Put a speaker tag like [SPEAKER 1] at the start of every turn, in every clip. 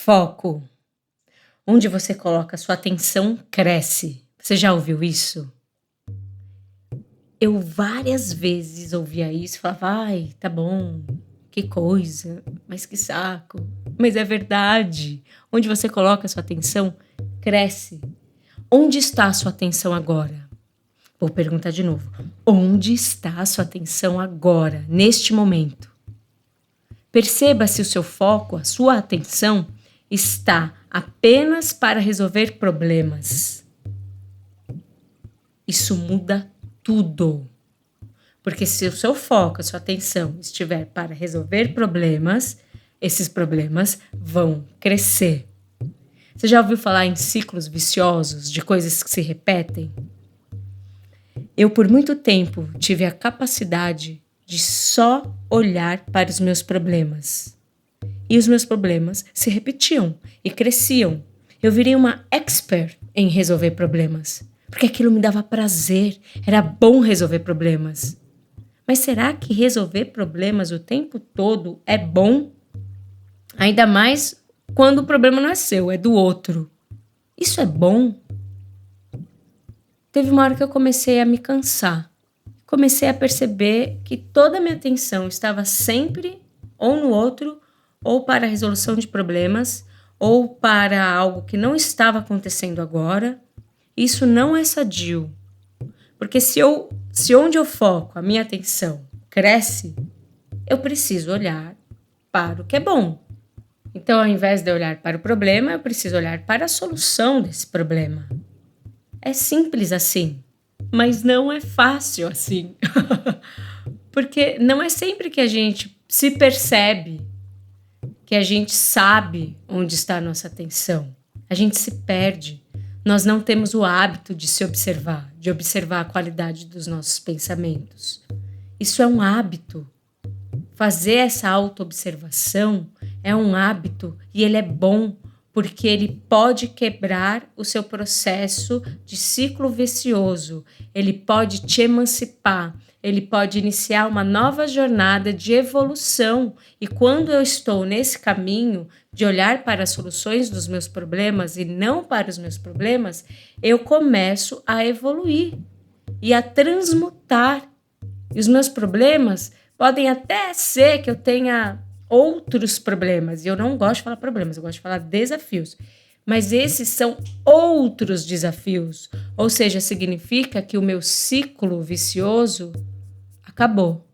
[SPEAKER 1] Foco. Onde você coloca sua atenção, cresce. Você já ouviu isso? Eu várias vezes ouvia isso e falava, ai, tá bom, que coisa, mas que saco. Mas é verdade. Onde você coloca sua atenção, cresce. Onde está a sua atenção agora? Vou perguntar de novo. Onde está a sua atenção agora, neste momento? Perceba se o seu foco, a sua atenção, está apenas para resolver problemas. Isso muda tudo. Porque se o seu foco, a sua atenção estiver para resolver problemas, esses problemas vão crescer. Você já ouviu falar em ciclos viciosos, de coisas que se repetem? Eu, por muito tempo, tive a capacidade de só olhar para os meus problemas. E os meus problemas se repetiam e cresciam. Eu virei uma expert em resolver problemas, porque aquilo me dava prazer, era bom resolver problemas. Mas será que resolver problemas o tempo todo é bom? Ainda mais quando o problema não é seu, é do outro. Isso é bom? Teve uma hora que eu comecei a me cansar. Comecei a perceber que toda a minha atenção estava sempre ou no outro, ou para a resolução de problemas, ou para algo que não estava acontecendo agora. Isso não é sadio. Porque se onde eu foco a minha atenção cresce, eu preciso olhar para o que é bom. Então, ao invés de eu olhar para o problema, eu preciso olhar para a solução desse problema. É simples assim, mas não é fácil assim. Porque não é sempre que a gente se percebe, que a gente sabe onde está a nossa atenção. A gente se perde. Nós não temos o hábito de se observar, de observar a qualidade dos nossos pensamentos. Isso é um hábito. Fazer essa autoobservação é um hábito e ele é bom porque ele pode quebrar o seu processo de ciclo vicioso, ele pode te emancipar, ele pode iniciar uma nova jornada de evolução. E quando eu estou nesse caminho de olhar para as soluções dos meus problemas e não para os meus problemas, eu começo a evoluir e a transmutar. E os meus problemas podem até ser que eu tenha outros problemas. E eu não gosto de falar problemas, eu gosto de falar desafios. Mas esses são outros desafios. Ou seja, significa que o meu ciclo vicioso acabou.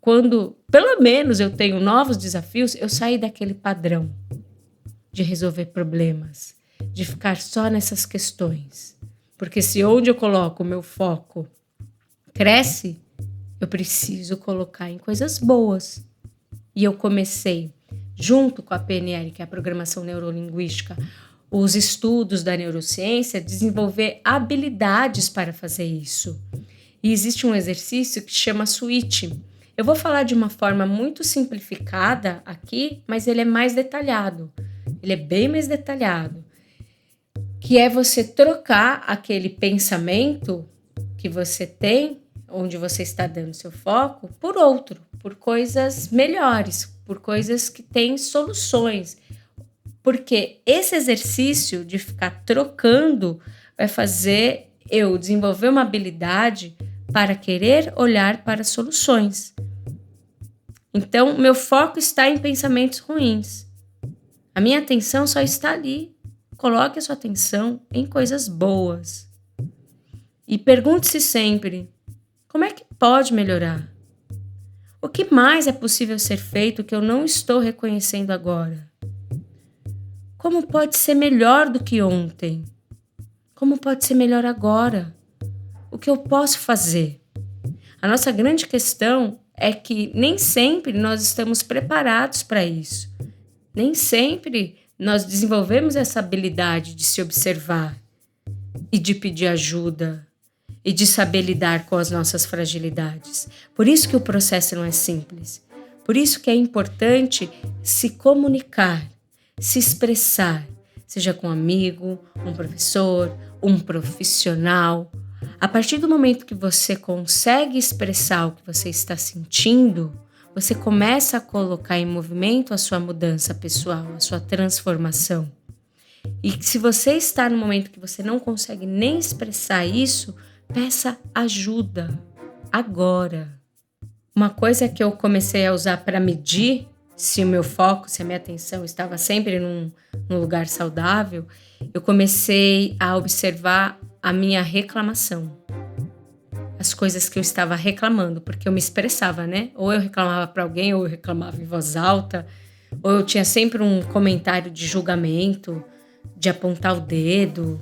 [SPEAKER 1] Quando, pelo menos, eu tenho novos desafios, eu saí daquele padrão de resolver problemas, de ficar só nessas questões. Porque se onde eu coloco o meu foco cresce, eu preciso colocar em coisas boas. E eu comecei, junto com a PNL, que é a Programação Neurolinguística, os estudos da neurociência, desenvolver habilidades para fazer isso. E existe um exercício que chama switch. Eu vou falar de uma forma muito simplificada aqui, mas ele é mais detalhado. Ele é bem mais detalhado. Que é você trocar aquele pensamento que você tem, onde você está dando seu foco, por outro, por coisas melhores, por coisas que têm soluções. Porque esse exercício de ficar trocando vai fazer eu desenvolver uma habilidade para querer olhar para soluções. Então, meu foco está em pensamentos ruins. A minha atenção só está ali. Coloque a sua atenção em coisas boas. E pergunte-se sempre, como é que pode melhorar? O que mais é possível ser feito que eu não estou reconhecendo agora? Como pode ser melhor do que ontem? Como pode ser melhor agora? O que eu posso fazer? A nossa grande questão é que nem sempre nós estamos preparados para isso. Nem sempre nós desenvolvemos essa habilidade de se observar e de pedir ajuda e de saber lidar com as nossas fragilidades. Por isso que o processo não é simples. Por isso que é importante se comunicar, se expressar, seja com um amigo, um professor, um profissional. A partir do momento que você consegue expressar o que você está sentindo, você começa a colocar em movimento a sua mudança pessoal, a sua transformação. E se você está no momento que você não consegue nem expressar isso, peça ajuda agora. Uma coisa que eu comecei a usar para medir se o meu foco, se a minha atenção estava sempre num lugar saudável, eu comecei a observar a minha reclamação. As coisas que eu estava reclamando, porque eu me expressava, né? Ou eu reclamava para alguém, ou eu reclamava em voz alta, ou eu tinha sempre um comentário de julgamento, de apontar o dedo,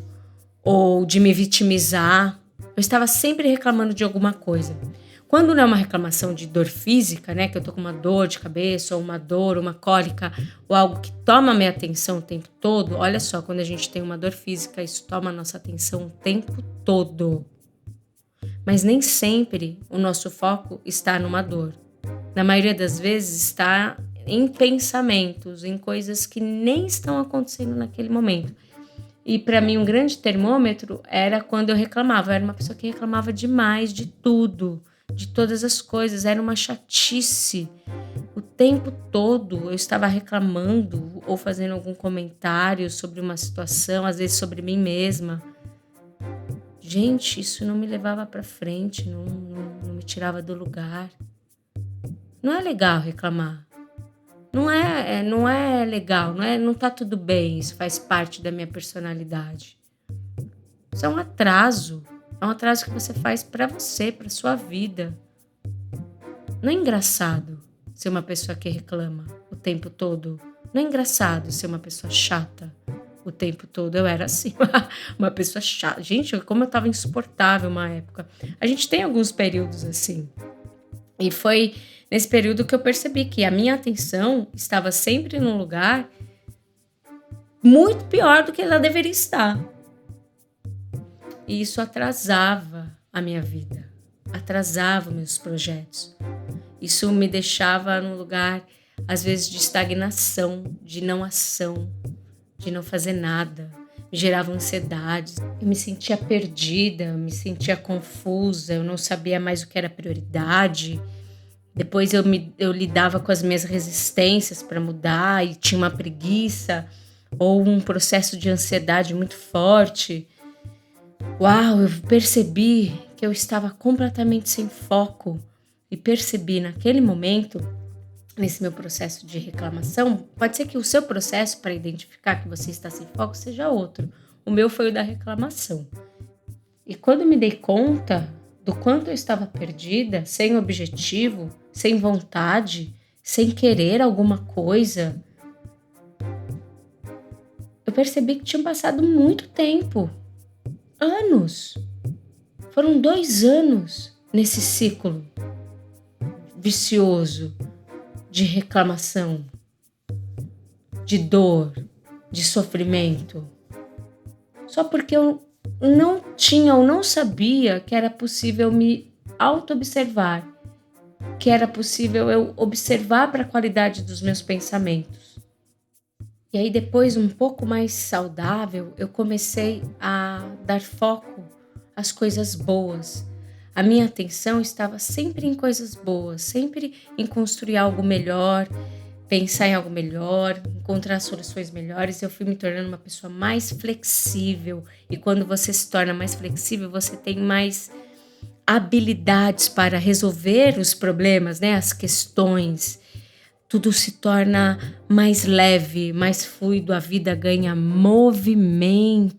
[SPEAKER 1] ou de me vitimizar. Eu estava sempre reclamando de alguma coisa. Quando não é uma reclamação de dor física, né, que eu tô com uma dor de cabeça, ou uma dor, uma cólica, ou algo que toma a minha atenção o tempo todo, olha só, quando a gente tem uma dor física, isso toma a nossa atenção o tempo todo. Mas nem sempre o nosso foco está numa dor. Na maioria das vezes está em pensamentos, em coisas que nem estão acontecendo naquele momento. E para mim um grande termômetro era quando eu reclamava. Eu era uma pessoa que reclamava demais de tudo, de todas as coisas. Era uma chatice. O tempo todo eu estava reclamando ou fazendo algum comentário sobre uma situação, às vezes sobre mim mesma. Gente, isso não me levava para frente, não me tirava do lugar. Não é legal reclamar. Não é legal, não tá tudo bem, isso faz parte da minha personalidade. Isso é um atraso que você faz pra você, pra sua vida. Não é engraçado ser uma pessoa que reclama o tempo todo. Não é engraçado ser uma pessoa chata o tempo todo. Eu era assim, uma pessoa chata. Gente, como eu tava insuportável uma época. A gente tem alguns períodos assim. E foi nesse período que eu percebi que a minha atenção estava sempre num lugar muito pior do que ela deveria estar. E isso atrasava a minha vida, atrasava meus projetos. Isso me deixava num lugar, às vezes, de estagnação, de não ação, de não fazer nada. Me gerava ansiedade. Eu me sentia perdida, eu me sentia confusa, eu não sabia mais o que era prioridade. Depois eu lidava com as minhas resistências para mudar e tinha uma preguiça ou um processo de ansiedade muito forte. Uau, eu percebi que eu estava completamente sem foco e percebi naquele momento, nesse meu processo de reclamação, pode ser que o seu processo para identificar que você está sem foco seja outro. O meu foi o da reclamação. E quando eu me dei conta do quanto eu estava perdida, sem objetivo, sem vontade, sem querer alguma coisa, eu percebi que tinha passado muito tempo. Anos. Foram 2 anos nesse ciclo vicioso de reclamação, de dor, de sofrimento. Só porque eu não tinha ou não sabia que era possível me auto-observar, que era possível eu observar para a qualidade dos meus pensamentos. E aí depois, um pouco mais saudável, eu comecei a dar foco às coisas boas. A minha atenção estava sempre em coisas boas, sempre em construir algo melhor, pensar em algo melhor, encontrar soluções melhores. Eu fui me tornando uma pessoa mais flexível. E quando você se torna mais flexível, você tem mais habilidades para resolver os problemas, né? As questões. Tudo se torna mais leve, mais fluido, a vida ganha movimento.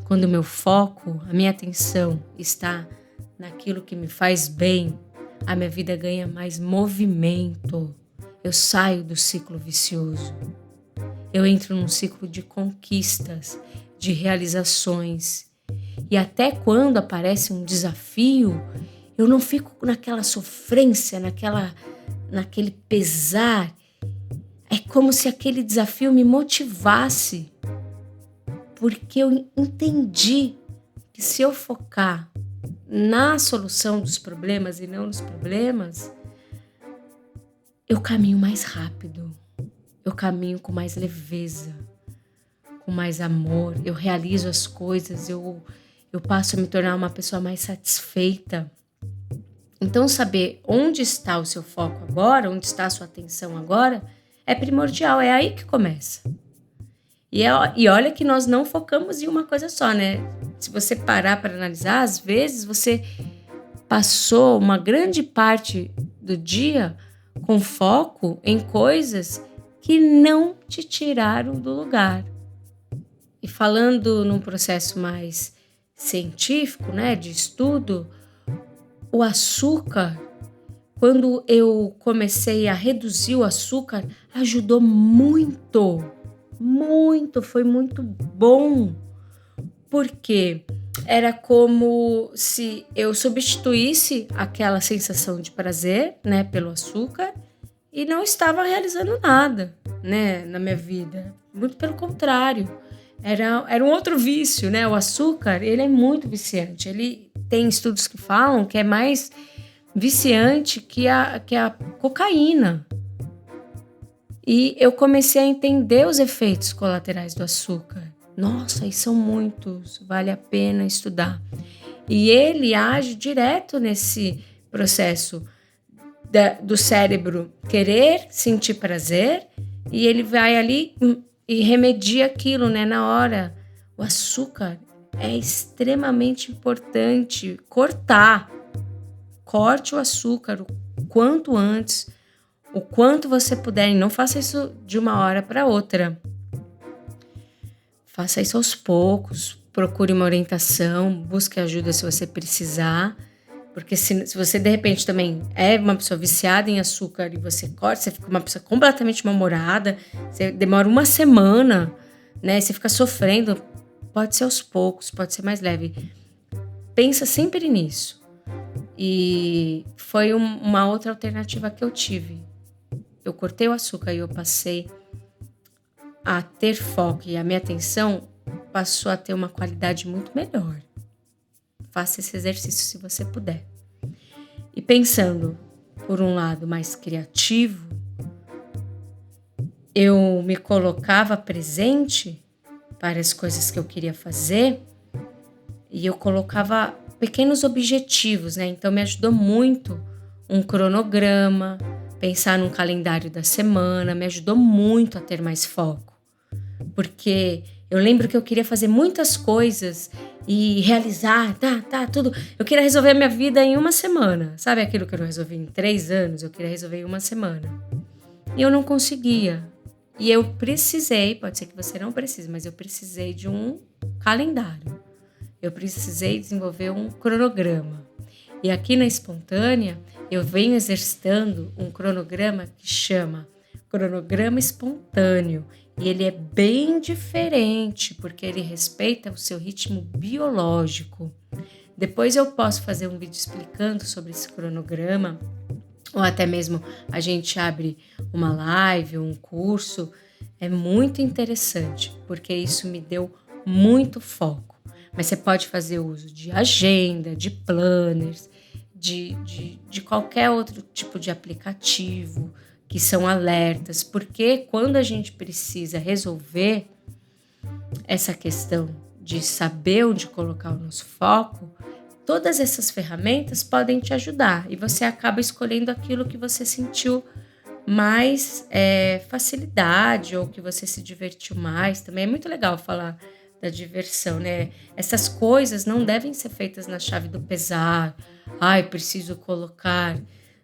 [SPEAKER 1] Quando o meu foco, a minha atenção está naquilo que me faz bem, a minha vida ganha mais movimento. Eu saio do ciclo vicioso. Eu entro num ciclo de conquistas, de realizações. E até quando aparece um desafio, eu não fico naquela sofrência, naquele pesar. É como se aquele desafio me motivasse, porque eu entendi que se eu focar na solução dos problemas e não nos problemas, eu caminho mais rápido, eu caminho com mais leveza, com mais amor, eu realizo as coisas, eu passo a me tornar uma pessoa mais satisfeita. Então, saber onde está o seu foco agora, onde está a sua atenção agora, é primordial, é aí que começa. E olha que nós não focamos em uma coisa só, né? Se você parar para analisar, às vezes você passou uma grande parte do dia com foco em coisas que não te tiraram do lugar. E falando num processo mais científico, né, de estudo, o açúcar, quando eu comecei a reduzir o açúcar, ajudou muito, muito, foi muito bom, porque era como se eu substituísse aquela sensação de prazer, né, pelo açúcar, e não estava realizando nada, né, na minha vida. Muito pelo contrário, era um outro vício, né? O açúcar, ele é muito viciante. Ele tem estudos que falam que é mais viciante que a cocaína. E eu comecei a entender os efeitos colaterais do açúcar. Nossa, e são muitos, vale a pena estudar. E ele age direto nesse processo do cérebro querer sentir prazer, e ele vai ali e remedia aquilo, né, na hora. O açúcar é extremamente importante cortar. Corte o açúcar o quanto antes, o quanto você puder, e não faça isso de uma hora para outra. Faça isso aos poucos, procure uma orientação, busque ajuda se você precisar, porque se você de repente também é uma pessoa viciada em açúcar e você corta, você fica uma pessoa completamente mal-humorada, você demora uma semana, né? Você fica sofrendo, pode ser aos poucos, pode ser mais leve. Pensa sempre nisso. E foi uma outra alternativa que eu tive. Eu cortei o açúcar e eu passei a ter foco, e a minha atenção passou a ter uma qualidade muito melhor. Faça esse exercício se você puder. E pensando, por um lado, mais criativo, eu me colocava presente para as coisas que eu queria fazer e eu colocava pequenos objetivos, né? Então me ajudou muito um cronograma, pensar num calendário da semana, me ajudou muito a ter mais foco. Porque eu lembro que eu queria fazer muitas coisas e realizar, tudo. Eu queria resolver a minha vida em uma semana. Sabe aquilo que eu não resolvi em 3 anos? Eu queria resolver em uma semana. E eu não conseguia. E eu precisei, pode ser que você não precise, mas eu precisei de um calendário. Eu precisei desenvolver um cronograma. E aqui na Espontânea, eu venho exercitando um cronograma que chama Cronograma Espontâneo. E ele é bem diferente, porque ele respeita o seu ritmo biológico. Depois eu posso fazer um vídeo explicando sobre esse cronograma, ou até mesmo a gente abre uma live, um curso. É muito interessante, porque isso me deu muito foco. Mas você pode fazer uso de agenda, de planners, de qualquer outro tipo de aplicativo, que são alertas, porque quando a gente precisa resolver essa questão de saber onde colocar o nosso foco, todas essas ferramentas podem te ajudar e você acaba escolhendo aquilo que você sentiu mais facilidade ou que você se divertiu mais. Também é muito legal falar da diversão, né? Essas coisas não devem ser feitas na chave do pesar. Ai, preciso colocar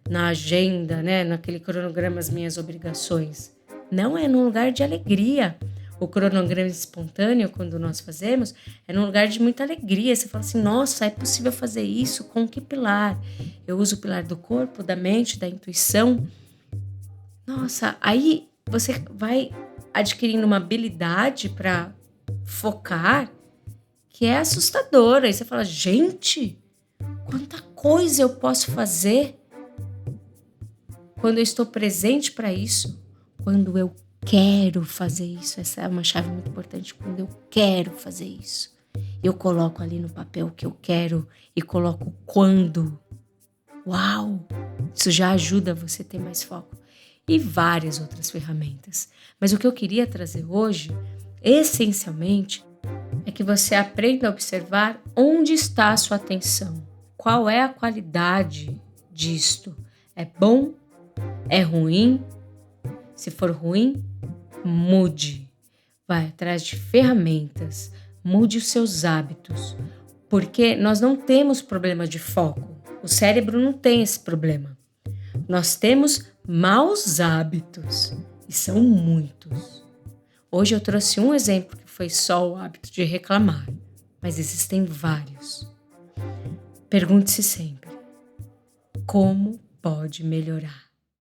[SPEAKER 1] na agenda, né, naquele cronograma as minhas obrigações. Não, é num lugar de alegria. O cronograma espontâneo, quando nós fazemos, é num lugar de muita alegria. Você fala assim, nossa, é possível fazer isso? Com que pilar? Eu uso o pilar do corpo, da mente, da intuição. Nossa, aí você vai adquirindo uma habilidade para focar que é assustadora. Aí você fala, gente, quanta coisa eu posso fazer quando eu estou presente para isso, quando eu quero fazer isso. Essa é uma chave muito importante. Quando eu quero fazer isso, eu coloco ali no papel o que eu quero e coloco quando. Uau! Isso já ajuda você a ter mais foco. E várias outras ferramentas. Mas o que eu queria trazer hoje, essencialmente, é que você aprenda a observar onde está a sua atenção. Qual é a qualidade disto? É bom? É ruim? Se for ruim, mude. Vai atrás de ferramentas, mude os seus hábitos, porque nós não temos problema de foco. O cérebro não tem esse problema. Nós temos maus hábitos e são muitos. Hoje eu trouxe um exemplo que foi só o hábito de reclamar, mas existem vários. Pergunte-se sempre: como pode melhorar?